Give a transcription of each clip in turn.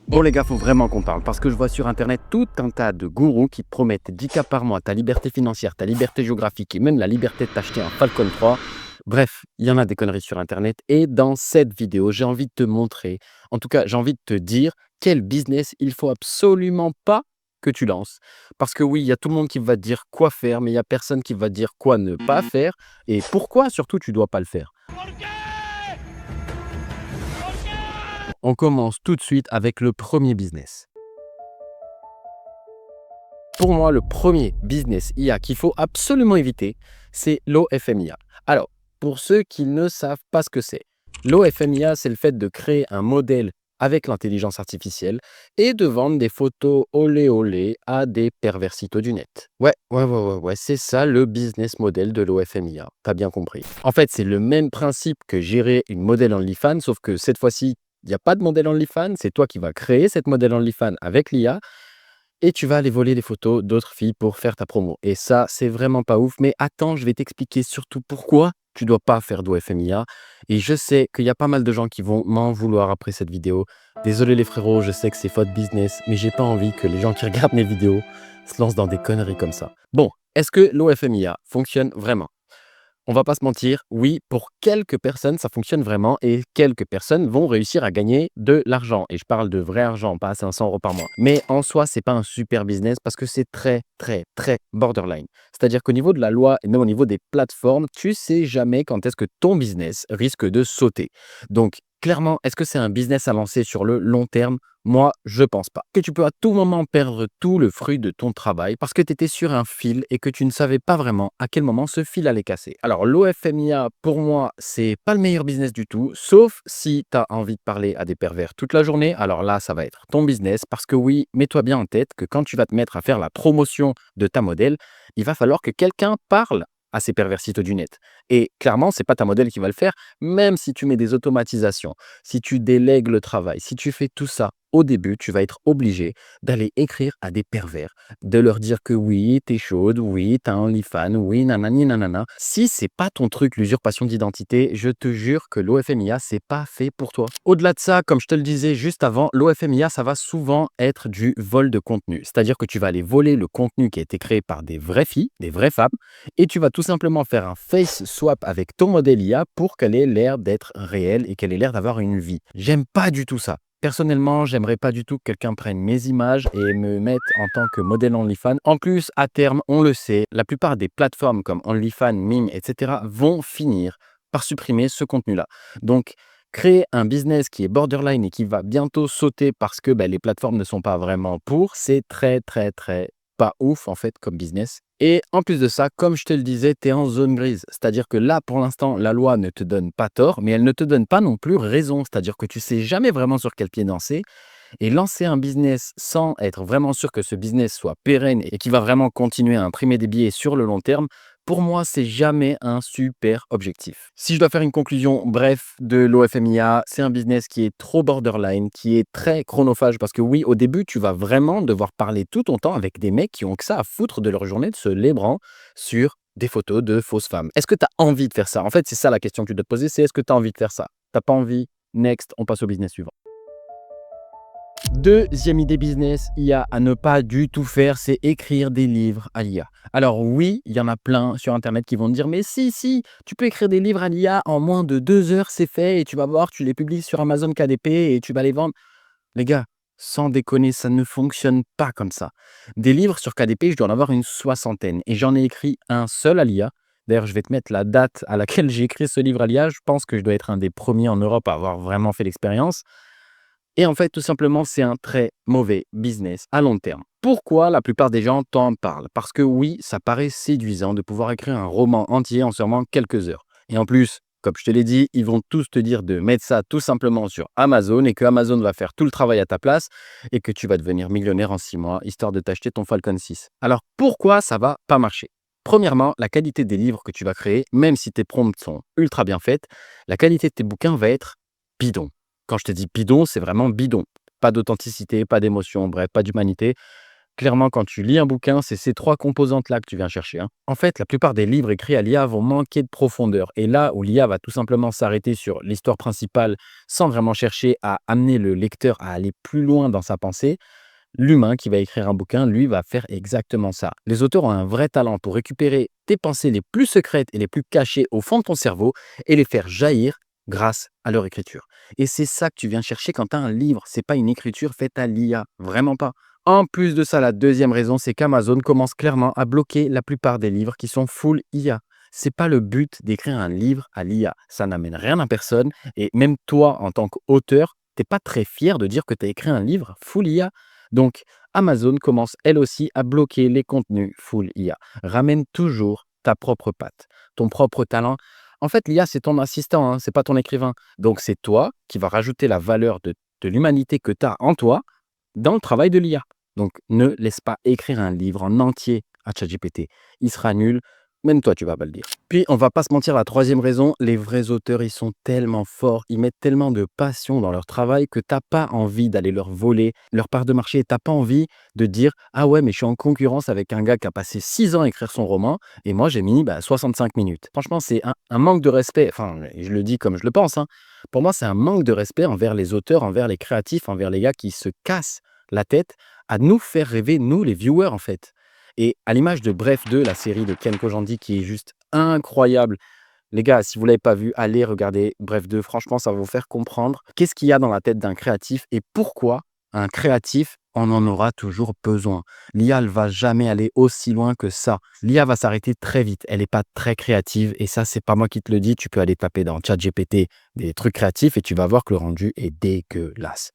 Bon les gars, faut vraiment qu'on parle parce que je vois sur internet tout un tas de gourous qui te promettent 10K par mois, ta liberté financière, ta liberté géographique et même la liberté de t'acheter un Falcon 3. Bref, il y en a des conneries sur internet et dans cette vidéo, j'ai envie de te montrer, en tout cas j'ai envie de te dire quel business il faut absolument pas que tu lances. Parce que oui, il y a tout le monde qui va te dire quoi faire, mais il y a personne qui va te dire quoi ne pas faire et pourquoi surtout tu dois pas le faire. On commence tout de suite avec le premier business. Pour moi, le premier business IA qu'il faut absolument éviter, c'est l'OFMIA. Alors, pour ceux qui ne savent pas ce que c'est, l'OFMIA, c'est le fait de créer un modèle avec l'intelligence artificielle et de vendre des photos olé olé à des perversitos du net. Ouais, c'est ça le business model de l'OFMIA, t'as bien compris. En fait, c'est le même principe que gérer une modèle OnlyFans, sauf que cette fois-ci, il n'y a pas de modèle OnlyFans, c'est toi qui vas créer cette modèle OnlyFans avec l'IA et tu vas aller voler les photos d'autres filles pour faire ta promo. Et ça, c'est vraiment pas ouf. Mais attends, je vais t'expliquer surtout pourquoi tu dois pas faire d'OFMIA. Et je sais qu'il y a pas mal de gens qui vont m'en vouloir après cette vidéo. Désolé les frérots, je sais que c'est faute business, mais j'ai pas envie que les gens qui regardent mes vidéos se lancent dans des conneries comme ça. Bon, est-ce que l'OFMIA fonctionne vraiment? On va pas se mentir, oui, pour quelques personnes, ça fonctionne vraiment et quelques personnes vont réussir à gagner de l'argent. Et je parle de vrai argent, pas 500 euros par mois. Mais en soi, c'est pas un super business parce que c'est très borderline. C'est-à-dire qu'au niveau de la loi et même au niveau des plateformes, tu sais jamais quand est-ce que ton business risque de sauter. Donc, clairement, est-ce que c'est un business à lancer sur le long terme? Moi, je pense pas. Que tu peux à tout moment perdre tout le fruit de ton travail parce que tu étais sur un fil et que tu ne savais pas vraiment à quel moment ce fil allait casser. Alors, l'OFMIA, pour moi, c'est pas le meilleur business du tout, sauf si tu as envie de parler à des pervers toute la journée. Alors là, ça va être ton business parce que oui, mets-toi bien en tête que quand tu vas te mettre à faire la promotion de ta modèle, il va falloir que quelqu'un parle à ces perversitos du net. Et clairement, c'est pas ta modèle qui va le faire, même si tu mets des automatisations, si tu délègues le travail, si tu fais tout ça, au début, tu vas être obligé d'aller écrire à des pervers, de leur dire que oui, t'es chaude, oui, t'as un OnlyFans, oui, nanani nanana. Si c'est pas ton truc, l'usurpation d'identité, je te jure que l'OFMIA, c'est pas fait pour toi. Au-delà de ça, comme je te le disais juste avant, l'OFMIA, ça va souvent être du vol de contenu. C'est-à-dire que tu vas aller voler le contenu qui a été créé par des vraies filles, des vraies femmes, et tu vas tout simplement faire un face swap avec ton modèle IA pour qu'elle ait l'air d'être réelle et qu'elle ait l'air d'avoir une vie. J'aime pas du tout ça. Personnellement, j'aimerais pas du tout que quelqu'un prenne mes images et me mette en tant que modèle OnlyFans. En plus, à terme, on le sait, la plupart des plateformes comme OnlyFans, Mime, etc. vont finir par supprimer ce contenu-là. Donc, créer un business qui est borderline et qui va bientôt sauter parce que les plateformes ne sont pas vraiment pour, c'est très pas ouf en fait comme business. Et en plus de ça, comme je te le disais, tu es en zone grise. C'est-à-dire que là, pour l'instant, la loi ne te donne pas tort, mais elle ne te donne pas non plus raison. C'est-à-dire que tu sais jamais vraiment sur quel pied danser. Et lancer un business sans être vraiment sûr que ce business soit pérenne et qui va vraiment continuer à imprimer des billets sur le long terme, pour moi, c'est jamais un super objectif. Si je dois faire une conclusion, bref, de l'OFMIA, c'est un business qui est trop borderline, qui est très chronophage parce que oui, au début, tu vas vraiment devoir parler tout ton temps avec des mecs qui ont que ça à foutre de leur journée de se lébrant sur des photos de fausses femmes. Est-ce que tu as envie de faire ça? En fait, c'est ça la question que tu dois te poser, c'est est-ce que tu as envie de faire ça? T'as pas envie? Next, on passe au business suivant. Deuxième idée business, IA à ne pas du tout faire, c'est écrire des livres à l'IA. Alors oui, il y en a plein sur Internet qui vont te dire, mais si, tu peux écrire des livres à l'IA en moins de 2 heures, c'est fait, et tu vas voir, tu les publies sur Amazon KDP et tu vas les vendre. Les gars, sans déconner, ça ne fonctionne pas comme ça. Des livres sur KDP, je dois en avoir une soixantaine, et j'en ai écrit un seul à l'IA. D'ailleurs, je vais te mettre la date à laquelle j'ai écrit ce livre à l'IA. Je pense que je dois être un des premiers en Europe à avoir vraiment fait l'expérience. Et en fait, tout simplement, c'est un très mauvais business à long terme. Pourquoi la plupart des gens t'en parlent? Parce que oui, ça paraît séduisant de pouvoir écrire un roman entier en seulement quelques heures. Et en plus, comme je te l'ai dit, ils vont tous te dire de mettre ça tout simplement sur Amazon et que Amazon va faire tout le travail à ta place et que tu vas devenir millionnaire en 6 mois, histoire de t'acheter ton Falcon 6. Alors pourquoi ça va pas marcher? Premièrement, la qualité des livres que tu vas créer, même si tes prompts sont ultra bien faites, la qualité de tes bouquins va être bidon. Quand je te dis bidon, c'est vraiment bidon. Pas d'authenticité, pas d'émotion, bref, pas d'humanité. Clairement, quand tu lis un bouquin, c'est ces 3 composantes-là que tu viens chercher, hein. En fait, la plupart des livres écrits à l'IA vont manquer de profondeur et là où l'IA va tout simplement s'arrêter sur l'histoire principale sans vraiment chercher à amener le lecteur à aller plus loin dans sa pensée, l'humain qui va écrire un bouquin, lui, va faire exactement ça. Les auteurs ont un vrai talent pour récupérer tes pensées les plus secrètes et les plus cachées au fond de ton cerveau et les faire jaillir grâce à leur écriture. Et c'est ça que tu viens chercher quand tu as un livre. C'est pas une écriture faite à l'IA, vraiment pas. En plus de ça, la deuxième raison, c'est qu'Amazon commence clairement à bloquer la plupart des livres qui sont full IA. C'est pas le but d'écrire un livre à l'IA. Ça n'amène rien à personne. Et même toi, en tant qu'auteur, t'es pas très fier de dire que tu as écrit un livre full IA. Donc, Amazon commence elle aussi à bloquer les contenus full IA. Ramène toujours ta propre patte, ton propre talent. En fait, l'IA, c'est ton assistant, hein, c'est pas ton écrivain. Donc, c'est toi qui vas rajouter la valeur de l'humanité que tu as en toi dans le travail de l'IA. Donc, ne laisse pas écrire un livre en entier à ChatGPT. Il sera nul, même toi, tu vas pas le dire. Puis, on va pas se mentir, la troisième raison, les vrais auteurs, ils sont tellement forts, ils mettent tellement de passion dans leur travail que t'as pas envie d'aller leur voler leur part de marché. T'as pas envie de dire, ah ouais, mais je suis en concurrence avec un gars qui a passé 6 ans à écrire son roman et moi, j'ai mis 65 minutes. Franchement, c'est un manque de respect. Enfin, je le dis comme je le pense, hein. Pour moi, c'est un manque de respect envers les auteurs, envers les créatifs, envers les gars qui se cassent la tête à nous faire rêver, nous, les viewers, en fait. Et à l'image de Bref 2, la série de Ken Kojandi qui est juste incroyable. Les gars, si vous ne l'avez pas vu, allez regarder Bref 2. Franchement, ça va vous faire comprendre qu'est-ce qu'il y a dans la tête d'un créatif et pourquoi un créatif, on en aura toujours besoin. L'IA ne va jamais aller aussi loin que ça. L'IA va s'arrêter très vite. Elle n'est pas très créative et ça, c'est pas moi qui te le dis. Tu peux aller taper dans ChatGPT des trucs créatifs et tu vas voir que le rendu est dégueulasse.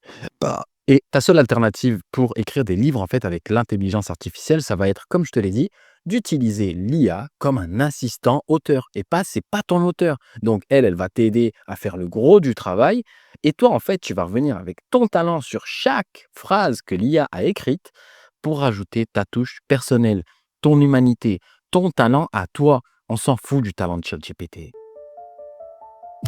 Et ta seule alternative pour écrire des livres, en fait, avec l'intelligence artificielle, ça va être, comme je te l'ai dit, d'utiliser l'IA comme un assistant auteur. Et pas, c'est pas ton auteur. Donc, elle va t'aider à faire le gros du travail. Et toi, en fait, tu vas revenir avec ton talent sur chaque phrase que l'IA a écrite pour rajouter ta touche personnelle, ton humanité, ton talent à toi. On s'en fout du talent de ChatGPT.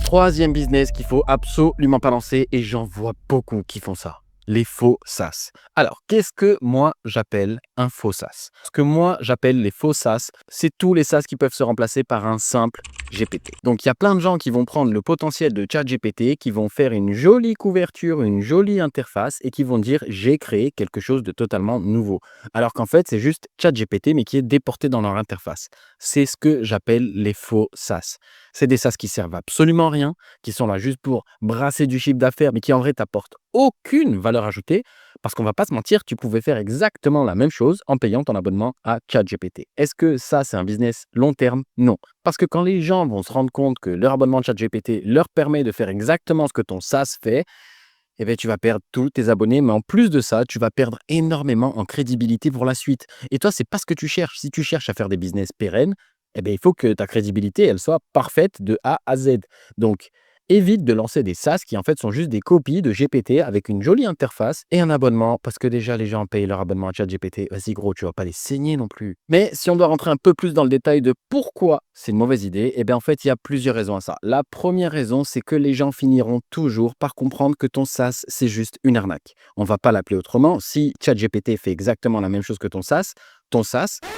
Troisième business qu'il faut absolument pas lancer, et j'en vois beaucoup qui font ça. Les faux SaaS. Alors, qu'est-ce que moi j'appelle un faux SaaS? Ce que moi j'appelle les faux SaaS, c'est tous les SaaS qui peuvent se remplacer par un simple GPT. Donc, il y a plein de gens qui vont prendre le potentiel de ChatGPT, qui vont faire une jolie couverture, une jolie interface et qui vont dire j'ai créé quelque chose de totalement nouveau. Alors qu'en fait, c'est juste ChatGPT mais qui est déporté dans leur interface. C'est ce que j'appelle les faux SaaS. C'est des SaaS qui servent absolument à rien, qui sont là juste pour brasser du chiffre d'affaires, mais qui en vrai t'apportent aucune valeur ajoutée, parce qu'on va pas se mentir, tu pouvais faire exactement la même chose en payant ton abonnement à ChatGPT. Est-ce que ça, c'est un business long terme? Non. Parce que quand les gens vont se rendre compte que leur abonnement de ChatGPT leur permet de faire exactement ce que ton SaaS fait, eh bien, tu vas perdre tous tes abonnés, mais en plus de ça, tu vas perdre énormément en crédibilité pour la suite. Et toi, c'est pas ce que tu cherches. Si tu cherches à faire des business pérennes, eh bien, il faut que ta crédibilité, elle soit parfaite de A à Z. Donc, évite de lancer des SaaS qui en fait sont juste des copies de GPT avec une jolie interface et un abonnement parce que déjà les gens payent leur abonnement à ChatGPT. Vas-y gros, tu vas pas les saigner non plus. Mais si on doit rentrer un peu plus dans le détail de pourquoi c'est une mauvaise idée, eh bien en fait il y a plusieurs raisons à ça. La première raison, c'est que les gens finiront toujours par comprendre que ton SaaS c'est juste une arnaque. On va pas l'appeler autrement. Si ChatGPT fait exactement la même chose que ton SaaS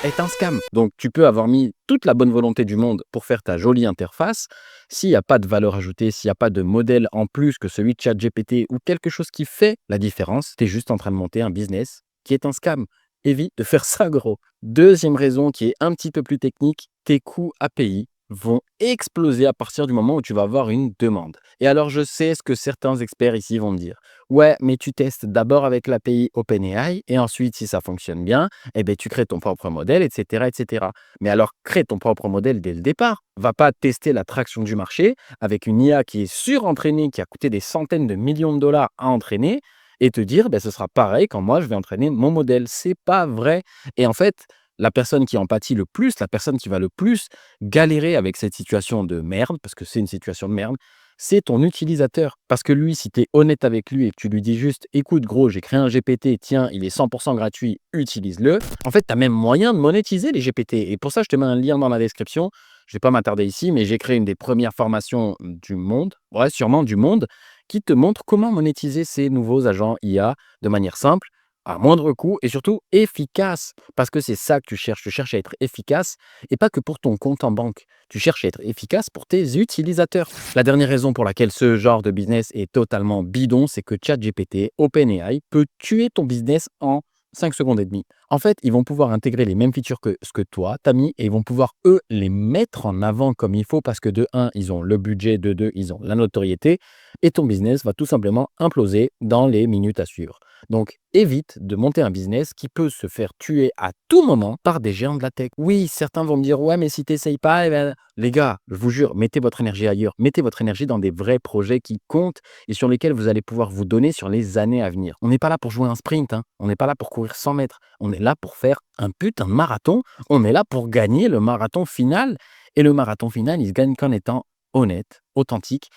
est un scam. Donc, tu peux avoir mis toute la bonne volonté du monde pour faire ta jolie interface. S'il n'y a pas de valeur ajoutée, s'il n'y a pas de modèle en plus que celui de ChatGPT ou quelque chose qui fait la différence, tu es juste en train de monter un business qui est un scam. Évite de faire ça, gros. Deuxième raison qui est un petit peu plus technique, tes coûts API vont exploser à partir du moment où tu vas avoir une demande. Et alors, je sais ce que certains experts ici vont me dire. Ouais, mais tu testes d'abord avec l'API OpenAI et ensuite, si ça fonctionne bien, eh ben, tu crées ton propre modèle, etc., etc. Mais alors, crée ton propre modèle dès le départ. Va pas tester la traction du marché avec une IA qui est surentraînée, qui a coûté des centaines de millions de dollars à entraîner et te dire, ben, ce sera pareil quand moi, je vais entraîner mon modèle. C'est pas vrai. Et en fait, la personne qui en pâtit le plus, la personne qui va le plus galérer avec cette situation de merde, parce que c'est une situation de merde, c'est ton utilisateur. Parce que lui, si tu es honnête avec lui et que tu lui dis juste, écoute gros, j'ai créé un GPT, tiens, il est 100% gratuit, utilise-le. En fait, tu as même moyen de monétiser les GPT. Et pour ça, je te mets un lien dans la description. Je ne vais pas m'attarder ici, mais j'ai créé une des premières formations du monde, ouais, sûrement du monde, qui te montre comment monétiser ces nouveaux agents IA de manière simple. à moindre coût et surtout efficace. Parce que c'est ça que tu cherches. Tu cherches à être efficace et pas que pour ton compte en banque. Tu cherches à être efficace pour tes utilisateurs. La dernière raison pour laquelle ce genre de business est totalement bidon, c'est que ChatGPT, OpenAI, peut tuer ton business en 5 secondes et demie. En fait, ils vont pouvoir intégrer les mêmes features que ce que toi, t'as mis et ils vont pouvoir, eux, les mettre en avant comme il faut parce que de un, ils ont le budget, de deux, ils ont la notoriété et ton business va tout simplement imploser dans les minutes à suivre. Donc, évite de monter un business qui peut se faire tuer à tout moment par des géants de la tech. Oui, certains vont me dire, ouais, mais si tu n'essayes pas, eh ben, les gars, je vous jure, mettez votre énergie ailleurs. Mettez votre énergie dans des vrais projets qui comptent et sur lesquels vous allez pouvoir vous donner sur les années à venir. On n'est pas là pour jouer un sprint, hein. On n'est pas là pour courir 100 mètres. On est là pour faire un putain de marathon. On est là pour gagner le marathon final. Et le marathon final, il se gagne qu'en étant honnête, authentique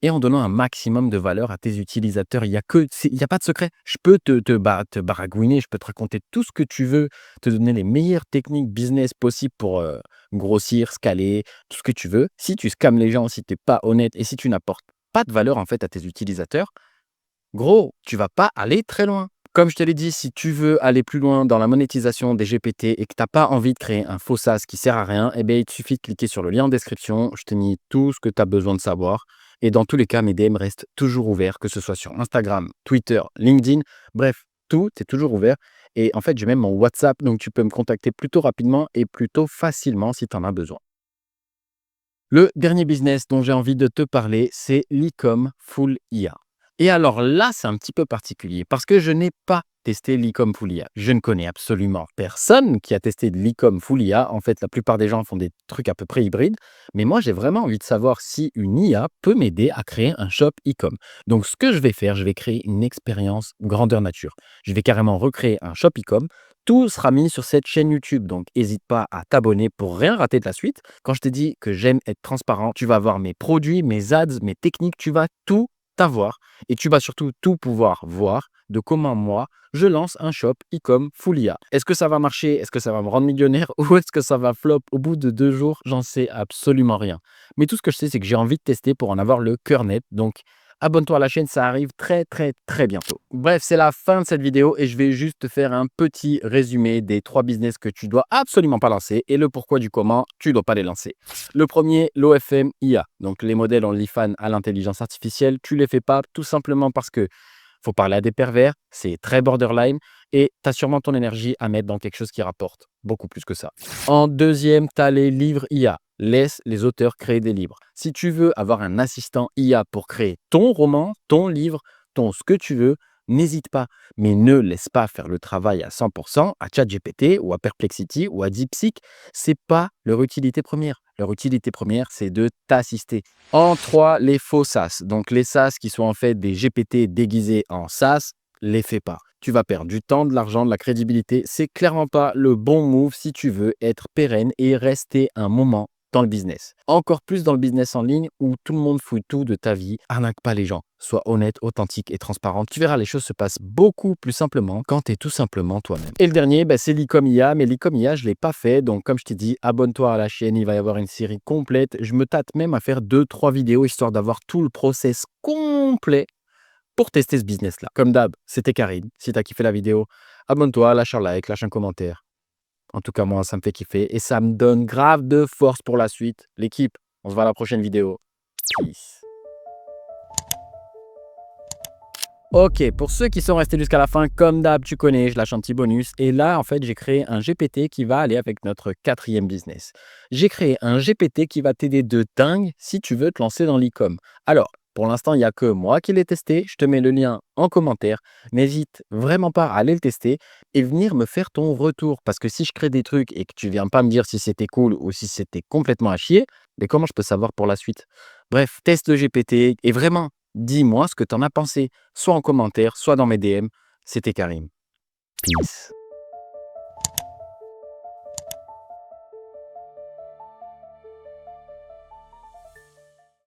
et en donnant un maximum de valeur à tes utilisateurs. Il y a pas de secret. Je peux te baragouiner, je peux te raconter tout ce que tu veux, te donner les meilleures techniques business possibles pour grossir, scaler, tout ce que tu veux. Si tu scams les gens, si tu n'es pas honnête et si tu n'apportes pas de valeur en fait à tes utilisateurs, gros, tu vas pas aller très loin. Comme je te l'ai dit, si tu veux aller plus loin dans la monétisation des GPT et que tu n'as pas envie de créer un faux SaaS qui sert à rien, eh bien, il te suffit de cliquer sur le lien en description. Je t'ai mis tout ce que tu as besoin de savoir. Et dans tous les cas, mes DM restent toujours ouverts, que ce soit sur Instagram, Twitter, LinkedIn. Bref, tout est toujours ouvert. Et en fait, j'ai même mon WhatsApp, donc tu peux me contacter plutôt rapidement et plutôt facilement si tu en as besoin. Le dernier business dont j'ai envie de te parler, c'est l'e-com Full IA. Et alors là, c'est un petit peu particulier parce que je n'ai pas testé l'e-com Full IA. Je ne connais absolument personne qui a testé de l'e-com Full IA. En fait, la plupart des gens font des trucs à peu près hybrides. Mais moi, j'ai vraiment envie de savoir si une IA peut m'aider à créer un shop e-com. Donc, ce que je vais faire, je vais créer une expérience grandeur nature. Je vais carrément recréer un shop e-com. Tout sera mis sur cette chaîne YouTube. Donc, n'hésite pas à t'abonner pour rien rater de la suite. Quand je te dis que j'aime être transparent, tu vas voir mes produits, mes ads, mes techniques, tu vas tout avoir et tu vas surtout tout pouvoir voir de comment moi, je lance un shop e-com full IA. Est-ce que ça va marcher? Est-ce que ça va me rendre millionnaire? Ou est-ce que ça va flop au bout de 2 jours? J'en sais absolument rien. Mais tout ce que je sais, c'est que j'ai envie de tester pour en avoir le cœur net. Donc, abonne-toi à la chaîne, ça arrive très très très bientôt. Bref, c'est la fin de cette vidéo et je vais juste te faire un petit résumé des 3 business que tu dois absolument pas lancer et le pourquoi du comment tu dois pas les lancer. Le premier, l'OFM IA, donc les modèles OnlyFans à l'intelligence artificielle, tu les fais pas tout simplement parce que faut parler à des pervers, c'est très borderline et tu as sûrement ton énergie à mettre dans quelque chose qui rapporte beaucoup plus que ça. En deuxième, tu as les livres IA. Laisse les auteurs créer des livres. Si tu veux avoir un assistant IA pour créer ton roman, ton livre, ton ce que tu veux, n'hésite pas. Mais ne laisse pas faire le travail à 100% à ChatGPT ou à Perplexity ou à DeepSeek. C'est pas leur utilité première. Leur utilité première, c'est de t'assister. En 3, les faux SaaS. Donc les SaaS qui sont en fait des GPT déguisés en SaaS, les fais pas. Tu vas perdre du temps, de l'argent, de la crédibilité. C'est clairement pas le bon move si tu veux être pérenne et rester un moment dans le business. Encore plus dans le business en ligne où tout le monde fouille tout de ta vie. Arnaque pas les gens. Sois honnête, authentique et transparent. Tu verras, les choses se passent beaucoup plus simplement quand tu es tout simplement toi-même. Et le dernier, c'est l'e-com IA. Mais l'e-com IA, je ne l'ai pas fait. Donc, comme je t'ai dit, abonne-toi à la chaîne. Il va y avoir une série complète. Je me tâte même à faire 2-3 vidéos histoire d'avoir tout le process complet pour tester ce business-là. Comme d'hab, c'était Karine. Si tu as kiffé la vidéo, abonne-toi, lâche un like, lâche un commentaire. En tout cas, moi, ça me fait kiffer et ça me donne grave de force pour la suite. L'équipe, on se voit à la prochaine vidéo. Peace. Ok, pour ceux qui sont restés jusqu'à la fin, comme d'hab, tu connais, je lâche un petit bonus. Et là, en fait, j'ai créé un GPT qui va aller avec notre 4e business. J'ai créé un GPT qui va t'aider de dingue si tu veux te lancer dans l'e-com. Alors, pour l'instant, il n'y a que moi qui l'ai testé. Je te mets le lien en commentaire. N'hésite vraiment pas à aller le tester et venir me faire ton retour. Parce que si je crée des trucs et que tu viens pas me dire si c'était cool ou si c'était complètement à chier, mais comment je peux savoir pour la suite? Bref, teste le GPT et vraiment, dis-moi ce que tu en as pensé, soit en commentaire, soit dans mes DM. C'était Karim. Peace.